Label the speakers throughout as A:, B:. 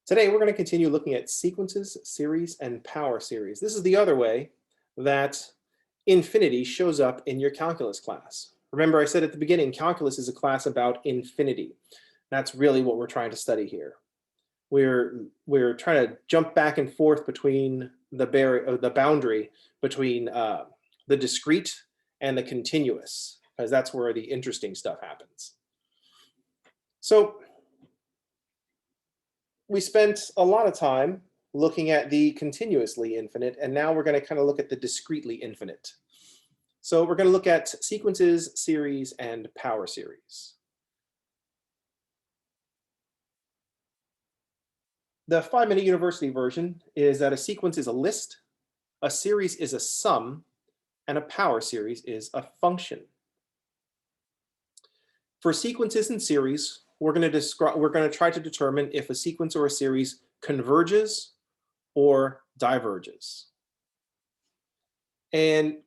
A: Today, we're going to continue looking at sequences, series, and power series. This is the other way that infinity shows up in your calculus class. Remember, I said at the beginning, calculus is a class about infinity. That's really what we're trying to study here. We're trying to jump back and forth between the boundary between the discrete and the continuous, because that's where the interesting stuff happens. So we spent a lot of time looking at the continuously infinite, and now we're going to kind of look at the discretely infinite. So we're going to look at sequences, series, and power series. The 5-minute university version is that a sequence is a list, a series is a sum, and a power series is a function. For sequences and series, we're going to try to determine if a sequence or a series converges or diverges. And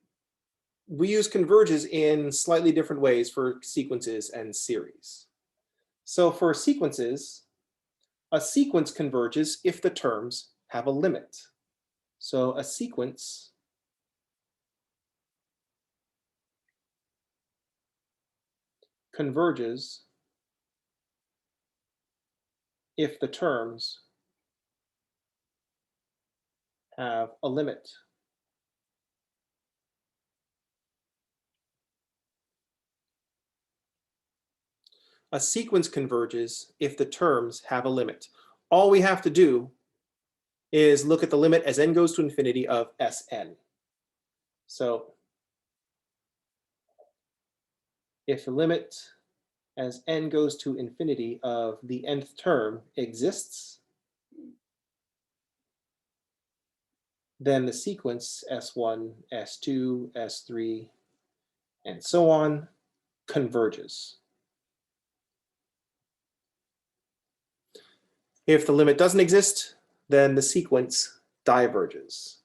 A: we use converges in slightly different ways for sequences and series. So for sequences, a sequence converges if the terms have a limit. So a sequence converges if the terms have a limit. A sequence converges if the terms have a limit. All we have to do is look at the limit as n goes to infinity of Sn. So if the limit as n goes to infinity of the nth term exists, then the sequence S1, S2, S3, and so on converges. If the limit doesn't exist, then the sequence diverges.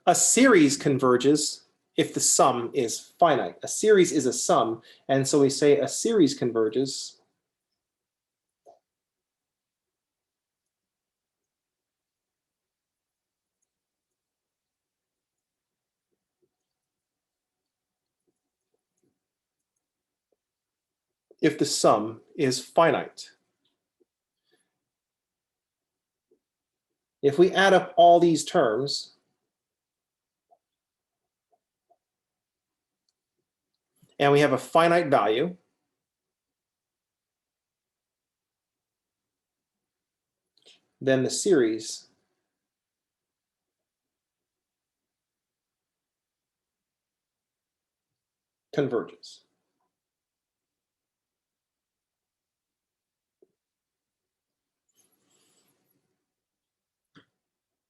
A: A series converges if the sum is finite. A series is a sum, and so we say a series converges if the sum is finite. If we add up all these terms, and we have a finite value, then the series converges.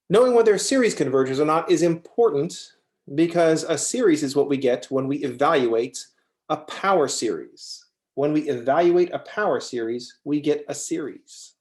A: Knowing whether a series converges or not is important because a series is what we get when we evaluate a power series. When we evaluate a power series, we get a series.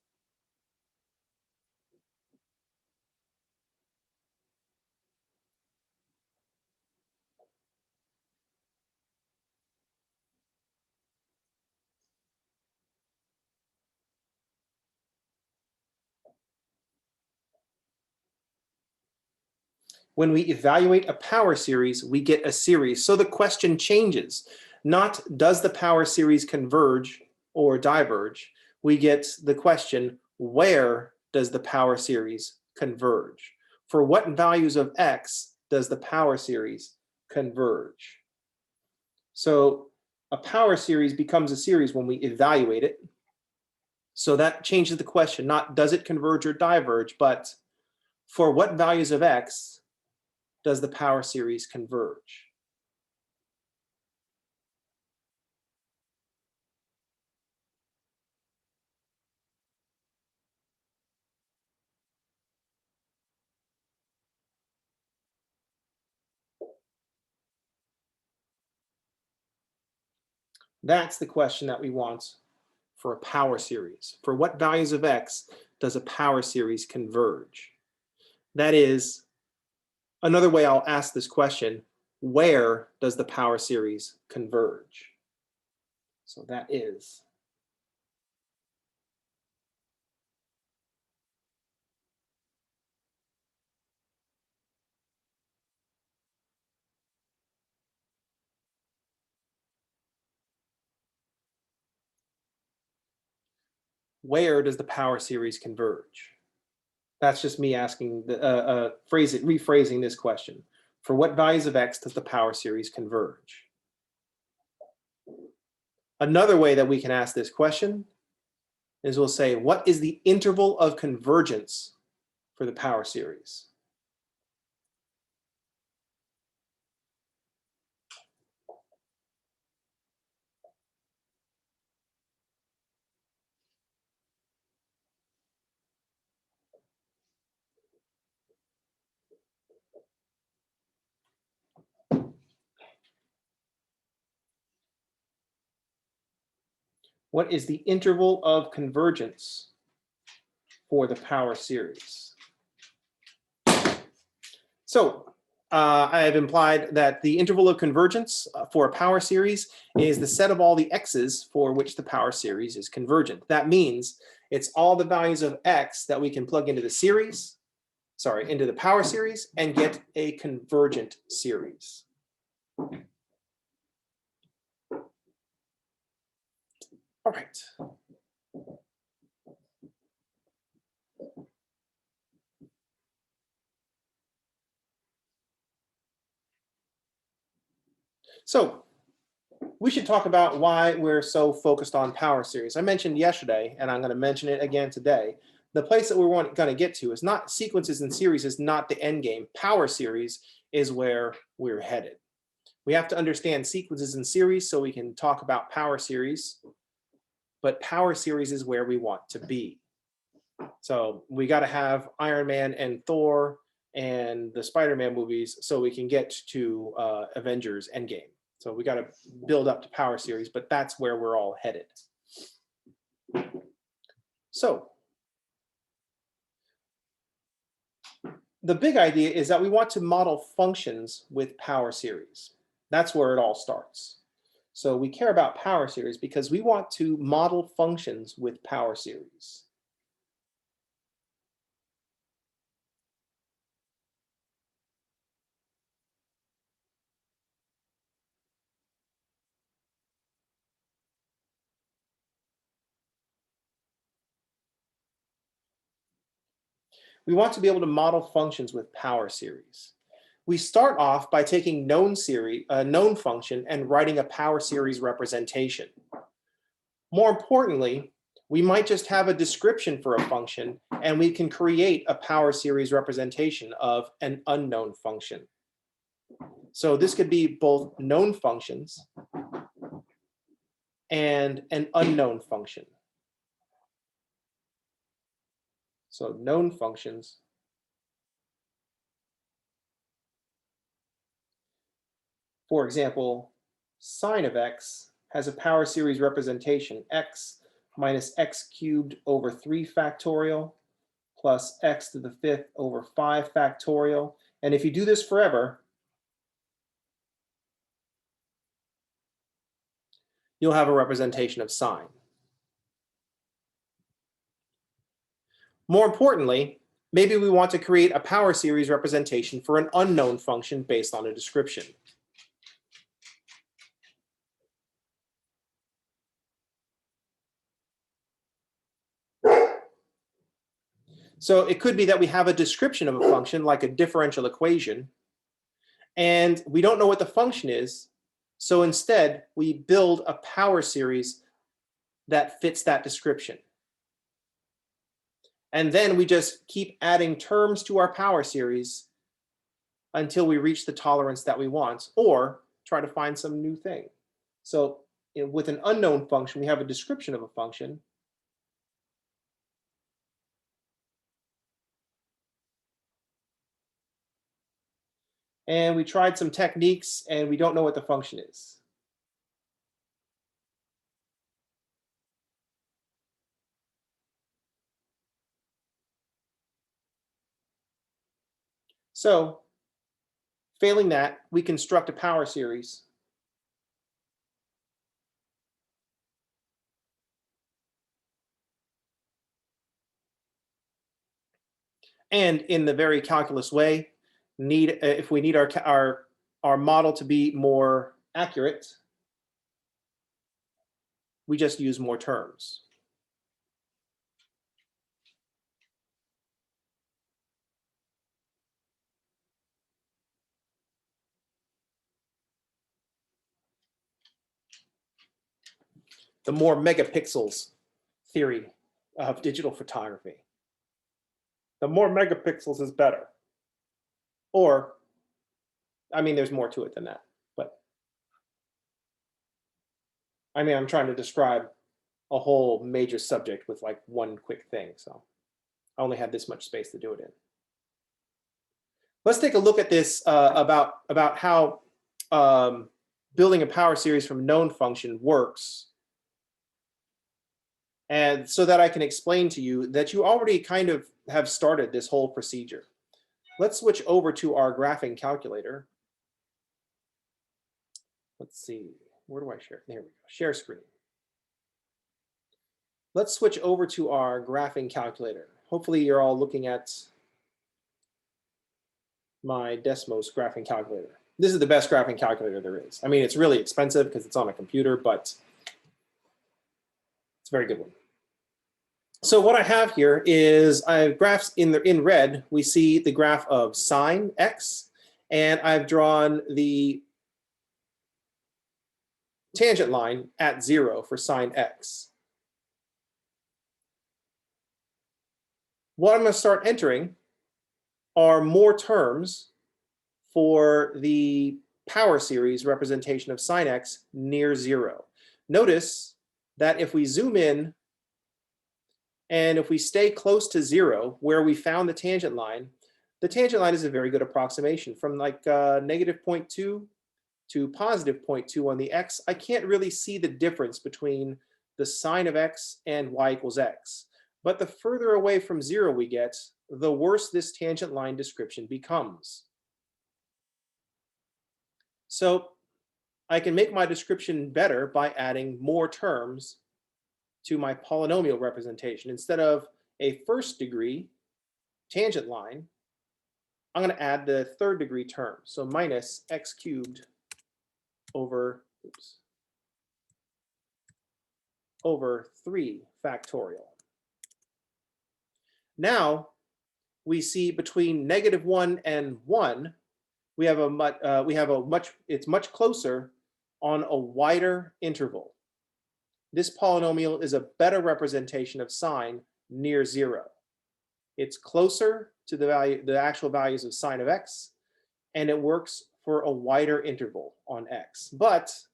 A: When we evaluate a power series, we get a series. So the question changes. Not does the power series converge or diverge? We get the question, where does the power series converge? For what values of x does the power series converge? So a power series becomes a series when we evaluate it. So that changes the question, not does it converge or diverge, but for what values of x does the power series converge? That's the question that we want for a power series. For what values of x does a power series converge? That is, another way I'll ask this question, where does the power series converge? So that is where does the power series converge? That's just me asking, rephrasing this question. For what values of x does the power series converge? Another way that we can ask this question is we'll say, what is the interval of convergence for the power series? What is the interval of convergence for the power series? So I have implied that the interval of convergence for a power series is the set of all the x's for which the power series is convergent. That means it's all the values of x that we can plug into the series, into the power series and get a convergent series. All right. So we should talk about why we're so focused on power series. I mentioned yesterday, and I'm going to mention it again today, the place that we're going to get to is not sequences and series is not the end game. Power series is where we're headed. We have to understand sequences and series so we can talk about power series, but power series is where we want to be. So we got to have Iron Man and Thor and the Spider-Man movies so we can get to Avengers Endgame. So we got to build up to power series, but that's where we're all headed. So the big idea is that we want to model functions with power series. That's where it all starts. So we care about power series because we want to model functions with power series. We want to be able to model functions with power series. We start off by taking known function and writing a power series representation. More importantly, we might just have a description for a function and we can create a power series representation of an unknown function. So this could be both known functions and an unknown function. So known functions for example, sine of x has a power series representation, x minus x cubed over 3 factorial plus x to the 5th over 5 factorial. And if you do this forever, you'll have a representation of sine. More importantly, maybe we want to create a power series representation for an unknown function based on a description. So it could be that we have a description of a function like a differential equation, and we don't know what the function is. So instead, we build a power series that fits that description. And then we just keep adding terms to our power series until we reach the tolerance that we want, or try to find some new thing. So with an unknown function, we have a description of a function. And we tried some techniques and we don't know what the function is. So Failing that, we construct a power series. And in the very calculus way, if we need our model to be more accurate, we just use more terms. The more megapixels theory of digital photography. The more megapixels is better. Or, I mean, there's more to it than that, but I mean, I'm trying to describe a whole major subject with like one quick thing, so I only had this much space to do it in. Let's take a look at this about how building a power series from known function works, and so that I can explain to you that you already kind of have started this whole procedure. Let's switch over to our graphing calculator. Let's see, where do I share? There we go, share screen. Let's switch over to our graphing calculator. Hopefully you're all looking at my Desmos graphing calculator. This is the best graphing calculator there is. I mean, it's really expensive because it's on a computer, but it's a very good one. So what I have here is I have graphs in red. We see the graph of sine x, and I've drawn the tangent line at 0 for sine x. What I'm going to start entering are more terms for the power series representation of sine x near 0. Notice that if we zoom in and if we stay close to 0, where we found the tangent line is a very good approximation. From like negative 0.2 to positive 0.2 on the x, I can't really see the difference between the sine of x and y equals x. But the further away from 0 we get, the worse this tangent line description becomes. So I can make my description better by adding more terms to my polynomial representation. Instead of a first degree tangent line, I'm going to add the third degree term. So minus x cubed over 3 factorial. Now we see between -1 and 1, it's much closer on a wider interval. This polynomial is a better representation of sine near 0. It's closer to the actual values of sine of x, and it works for a wider interval on x. But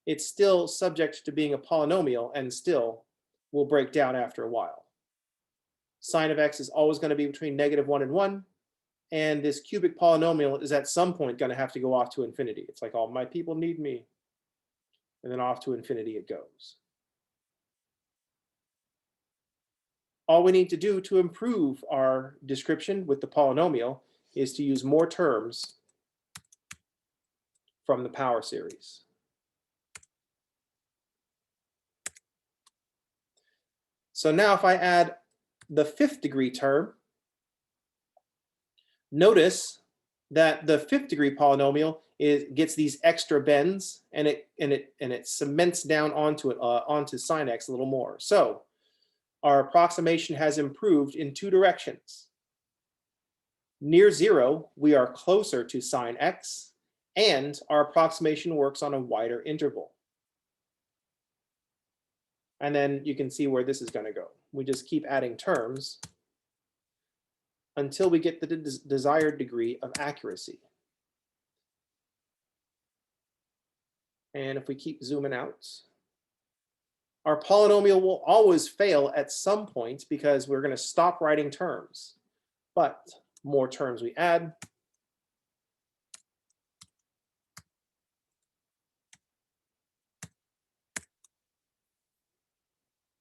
A: it's still subject to being a polynomial and still will break down after a while. Sine of x is always going to be between -1 and 1, and this cubic polynomial is at some point going to have to go off to infinity. It's like, oh, my people need me. And then off to infinity it goes. All we need to do to improve our description with the polynomial is to use more terms from the power series. So now if I add the 5th degree term, notice that the 5th degree polynomial gets these extra bends, and it cements down onto sine x a little more. So our approximation has improved in 2 directions. Near 0, we are closer to sine x, and our approximation works on a wider interval. And then you can see where this is going to go. We just keep adding terms until we get the desired degree of accuracy. And if we keep zooming out, our polynomial will always fail at some point because we're going to stop writing terms. But more terms we add,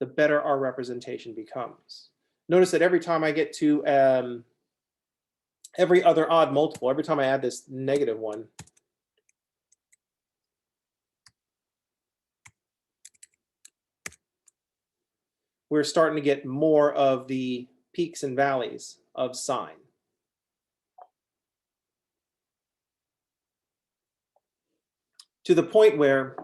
A: the better our representation becomes. Notice that every time I get to every other odd multiple, every time I add this negative one, we're starting to get more of the peaks and valleys of sine. To the point where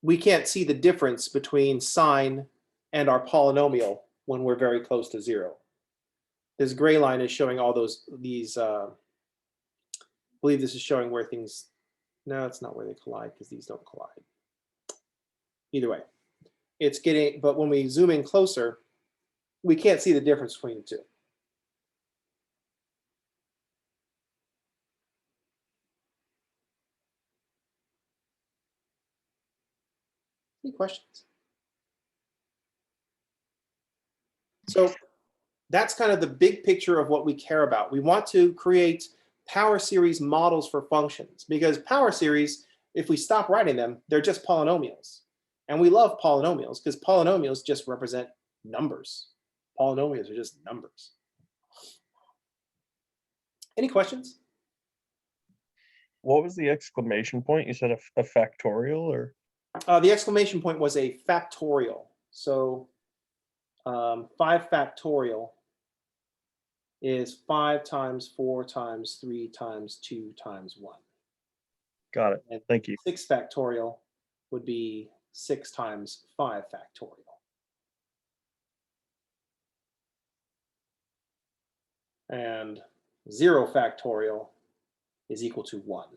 A: we can't see the difference between sine and our polynomial when we're very close to 0. This gray line is showing all these, I believe this is showing where things, no, it's not where they collide because these don't collide. Either way, it's getting, but when we zoom in closer, we can't see the difference between the two. Any questions? So that's kind of the big picture of what we care about. We want to create power series models for functions, because power series, if we stop writing them, they're just polynomials. And we love polynomials because polynomials just represent numbers. Polynomials are just numbers. Any questions?
B: What was the exclamation point? You said a factorial, or?
A: The exclamation point was a factorial. So 5 factorial is 5 times 4 times 3 times 2 times 1.
B: Got it.
A: And
B: thank you.
A: 6 factorial would be 6 times 5 factorial. And 0 factorial is equal to 1.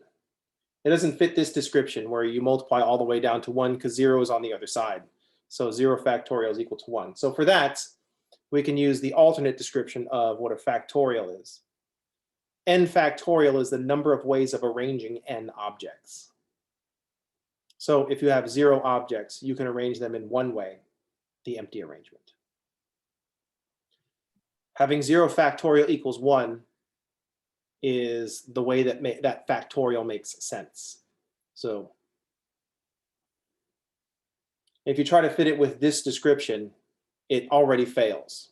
A: It doesn't fit this description where you multiply all the way down to 1 because 0 is on the other side. So 0 factorial is equal to 1. So for that, we can use the alternate description of what a factorial is. N factorial is the number of ways of arranging n objects. So if you have 0 objects, you can arrange them in one way, the empty arrangement. Having 0 factorial equals 1 is the way that that factorial makes sense. So if you try to fit it with this description, it already fails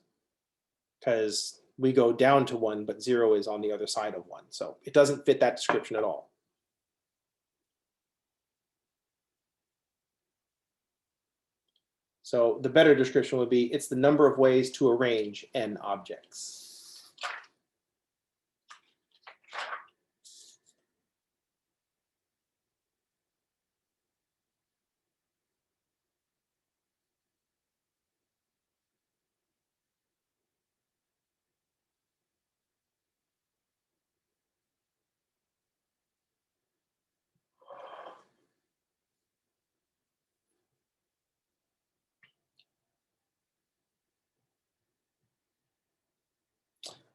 A: because we go down to 1, but 0 is on the other side of 1. So it doesn't fit that description at all. So the better description would be, it's the number of ways to arrange n objects.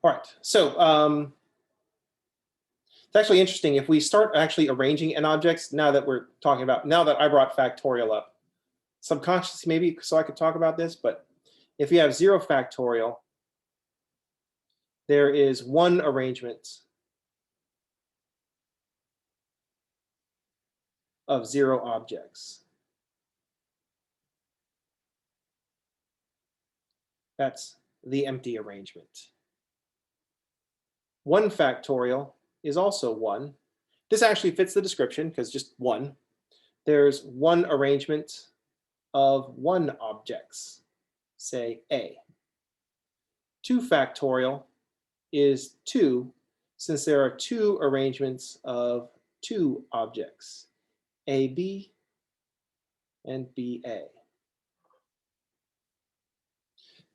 A: All right, so it's actually interesting if we start actually arranging n objects. Now that we're talking about, now that I brought factorial up, subconsciously maybe so I could talk about this, but if you have 0 factorial, there is one arrangement of 0 objects. That's the empty arrangement. 1 factorial is also 1. This actually fits the description because just 1. There's one arrangement of 1 objects, say A. 2 factorial is 2, since there are 2 arrangements of 2 objects, AB and BA.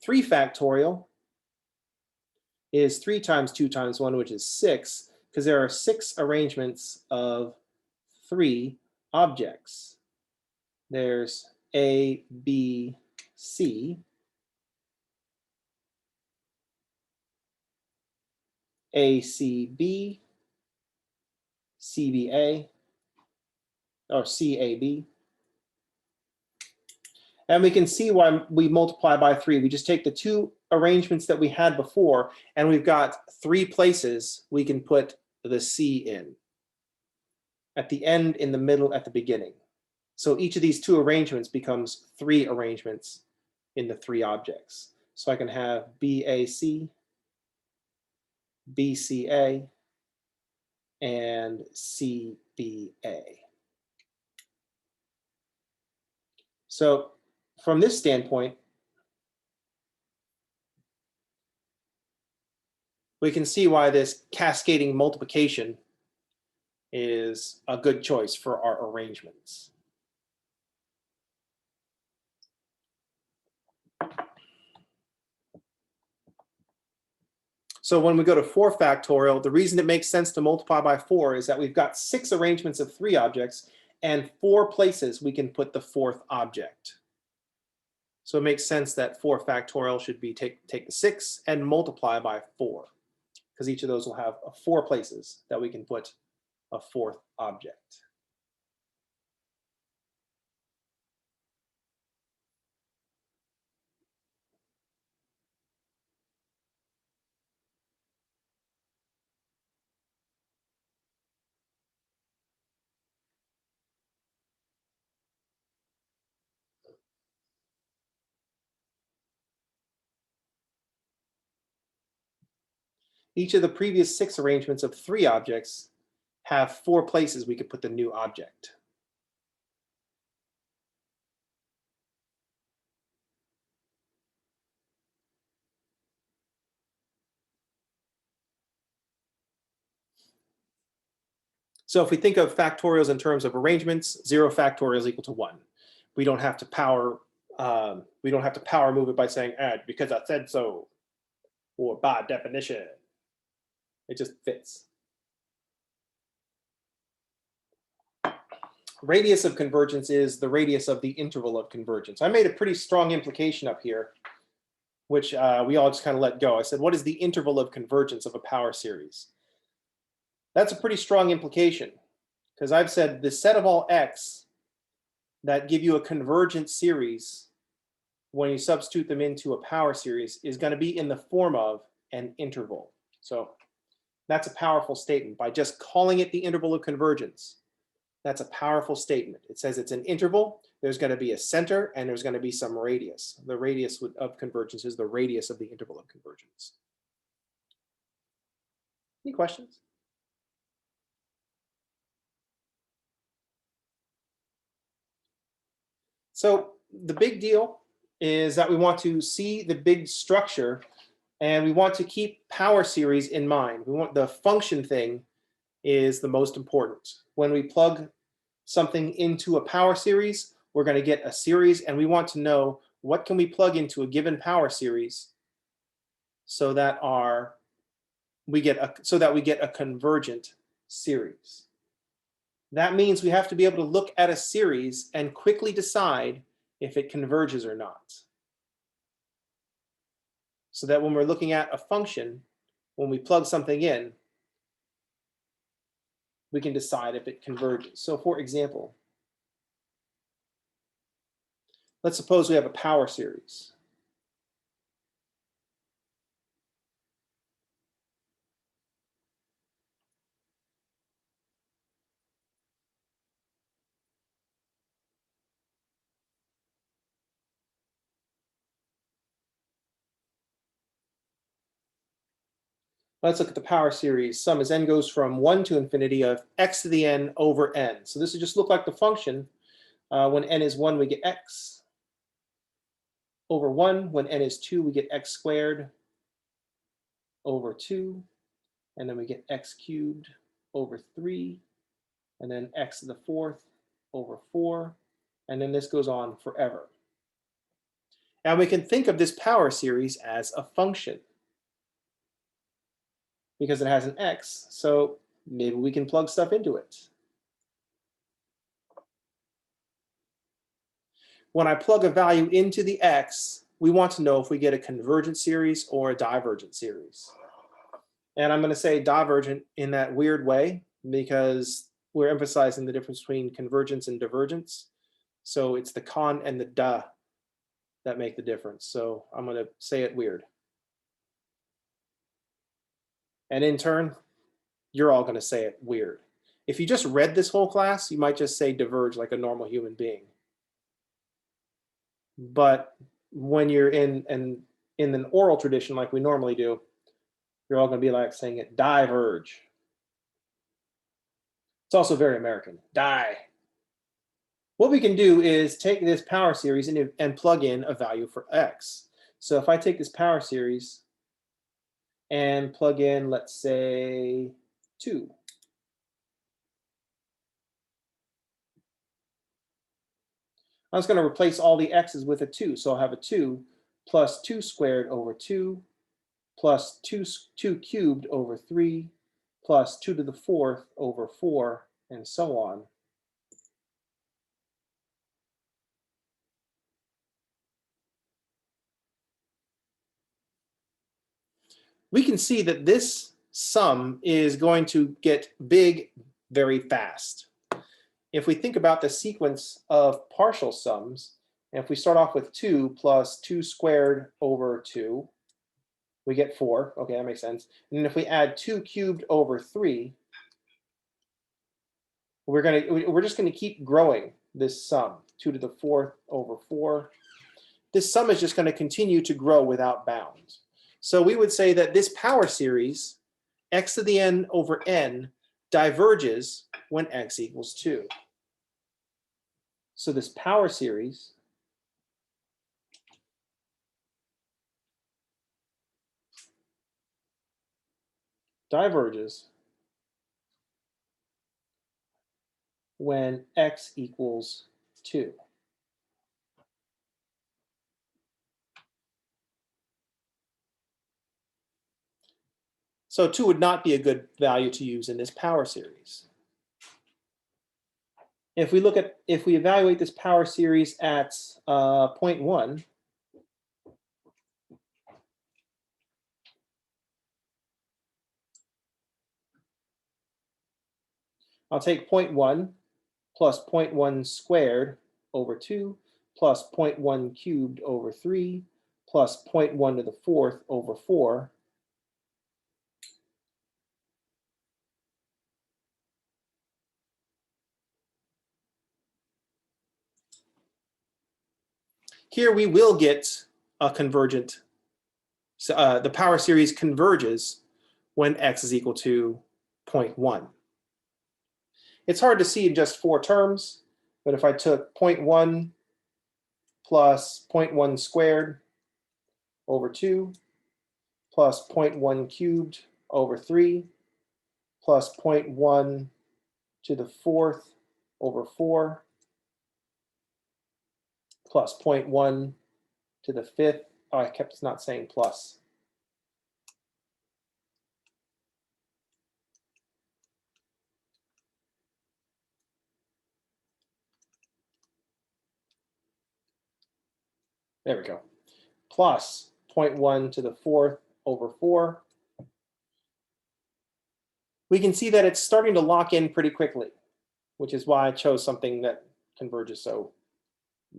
A: 3 factorial is 3 times 2 times 1, which is 6, because there are 6 arrangements of 3 objects. There's A, B, C, ACB, CBA, or CAB. And we can see why we multiply by 3. We just take the 2 arrangements that we had before, and we've got 3 places we can put the C in. At the end, in the middle, at the beginning. So each of these 2 arrangements becomes 3 arrangements in the 3 objects. So I can have BAC, BCA, and CBA. So from this standpoint, we can see why this cascading multiplication is a good choice for our arrangements. So when we go to 4 factorial, the reason it makes sense to multiply by 4 is that we've got 6 arrangements of 3 objects and 4 places we can put the 4th object. So it makes sense that 4 factorial should be take the 6 and multiply by 4, because each of those will have 4 places that we can put a 4th object. Each of the previous 6 arrangements of 3 objects have 4 places we could put the new object. So if we think of factorials in terms of arrangements, 0 factorial is equal to 1. We don't have to power move it by saying because I said so, or by definition. It just fits. Radius of convergence is the radius of the interval of convergence. I made a pretty strong implication up here, which we all just kind of let go. I said, what is the interval of convergence of a power series? That's a pretty strong implication, because I've said the set of all x that give you a convergent series when you substitute them into a power series is going to be in the form of an interval. So that's a powerful statement. By just calling it the interval of convergence, that's a powerful statement. It says it's an interval, there's going to be a center, and there's going to be some radius. The radius of convergence is the radius of the interval of convergence. Any questions? So the big deal is that we want to see the big structure, and we want to keep power series in mind. We want the function thing is the most important. When we plug something into a power series, we're going to get a series, and we want to know what can we plug into a given power series so that we get a convergent series. That means we have to be able to look at a series and quickly decide if it converges or not. So that when we're looking at a function, when we plug something in, we can decide if it converges. So for example, let's suppose we have a power series. Let's look at the power series. Sum as n goes from 1 to infinity of x to the n over n. So this would just look like the function. When n is 1, we get x over 1. When n is 2, we get x squared over 2. And then we get x cubed over 3. And then x to the 4th over 4. And then this goes on forever. Now we can think of this power series as a function, because it has an x, so maybe we can plug stuff into it. When I plug a value into the x, we want to know if we get a convergent series or a divergent series. And I'm going to say divergent in that weird way because we're emphasizing the difference between convergence and divergence. So it's the con and the duh that make the difference. So I'm going to say it weird. And in turn, you're all going to say it weird. If you just read this whole class, you might just say diverge like a normal human being. But when you're in an oral tradition like we normally do, You're all going to be like saying it, diverge. It's also very American, die. What we can do is take this power series and plug in a value for x. So if I take this power series and plug in, let's say, 2. I'm just going to replace all the x's with a 2. So I'll have a 2 plus 2 squared over 2 plus 2 cubed over 3 plus 2 to the 4th over 4, and so on. We can see that this sum is going to get big very fast. If we think about the sequence of partial sums, and if we start off with 2 plus 2 squared over 2, we get 4. Okay, that makes sense. And then if we add 2 cubed over 3, we're just going to keep growing this sum, 2 to the 4th over 4. This sum is just going to continue to grow without bounds. So we would say that this power series, x to the n over n, diverges when x equals 2. So this power series diverges when x equals 2. So 2 would not be a good value to use in this power series. If we evaluate this power series at 0.1, I'll take 0.1 plus 0.1 squared over 2 plus 0.1 cubed over 3 plus 0.1 to the 4th over 4. Here we will get a convergent. The power series converges when x is equal to 0.1. It's hard to see in just 4 terms, but if I took 0.1 plus 0.1 squared over 2 plus 0.1 cubed over 3 plus 0.1 to the 4th over 4 plus 0.1 to the 5th. Oh, I kept not saying plus. There we go. Plus 0.1 to the 4th over 4. We can see that it's starting to lock in pretty quickly, which is why I chose something that converges so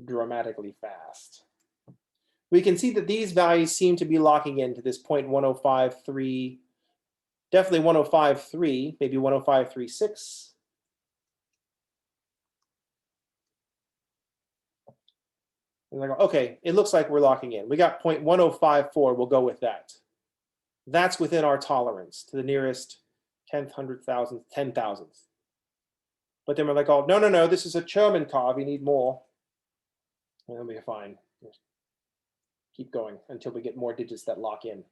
A: dramatically fast. We can see that these values seem to be locking into this 0.1053, definitely 1053, maybe 10536. And I go, okay, it looks like we're locking in. We got 0.1054, we'll go with that. That's within our tolerance to the nearest 10th, 100,000th, 10,000th. But then we're like, oh, no, no, no, this is a German car, we need more. And then we're fine. Keep going until we get more digits that lock in.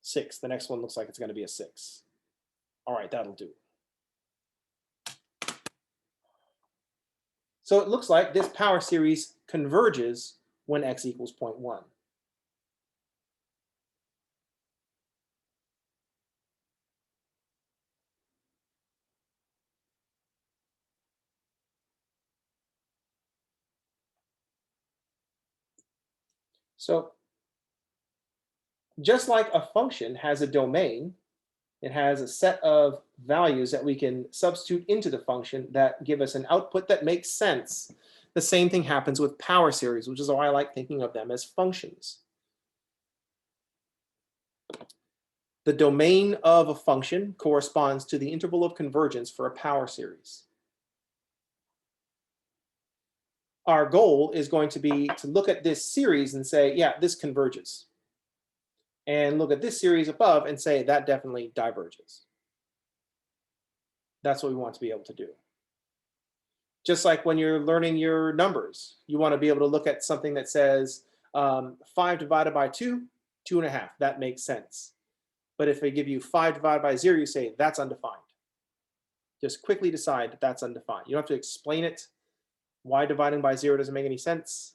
A: 6, the next one looks like it's going to be a 6. All right, that'll do. So it looks like this power series converges when x equals 0.1. So just like a function has a domain, it has a set of values that we can substitute into the function that give us an output that makes sense. The same thing happens with power series, which is why I like thinking of them as functions. The domain of a function corresponds to the interval of convergence for a power series. Our goal is going to be to look at this series and say, yeah, this converges. and look at this series above and say that definitely diverges. That's what we want to be able to do. Just like when you're learning your numbers, you want to be able to look at something that says 5 divided by 2, 2.5. That makes sense. But if they give you 5 divided by 0, you say that's undefined. Just quickly decide that that's undefined. You don't have to explain it. Why dividing by 0 doesn't make any sense.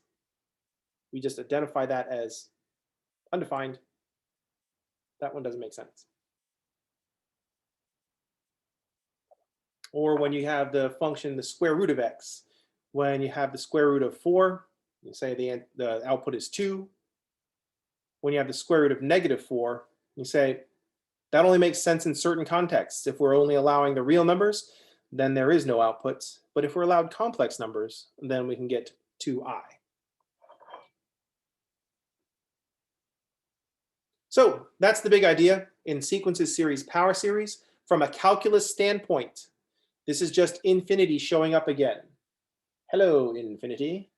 A: We just identify that as undefined. That one doesn't make sense. Or when you have the function the square root of x, when you have the square root of 4, you say the output is 2. When you have the square root of -4, you say that only makes sense in certain contexts. If we're only allowing the real numbers, then there is no output. But if we're allowed complex numbers, then we can get 2i. So that's the big idea in sequences series power series. From a calculus standpoint, this is just infinity showing up again. Hello, infinity.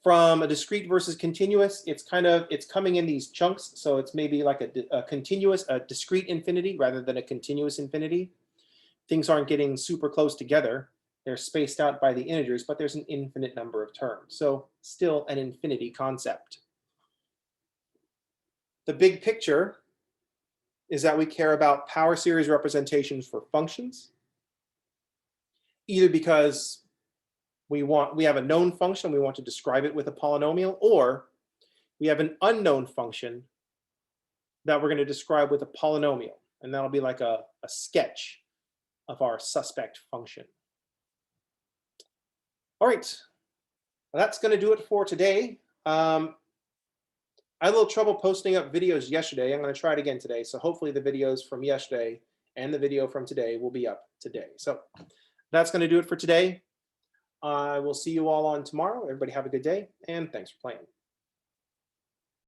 A: From a discrete versus continuous, it's coming in these chunks. So it's maybe like a discrete infinity rather than a continuous infinity. Things aren't getting super close together. They're spaced out by the integers, but there's an infinite number of terms. So still an infinity concept. The big picture is that we care about power series representations for functions, either because we have a known function, we want to describe it with a polynomial, or we have an unknown function that we're going to describe with a polynomial, and that'll be like a sketch of our suspect function. All right, well, that's going to do it for today. I had a little trouble posting up videos yesterday. I'm going to try it again today. So hopefully the videos from yesterday and the video from today will be up today. So that's going to do it for today. I will see you all on tomorrow. Everybody have a good day, and thanks for playing.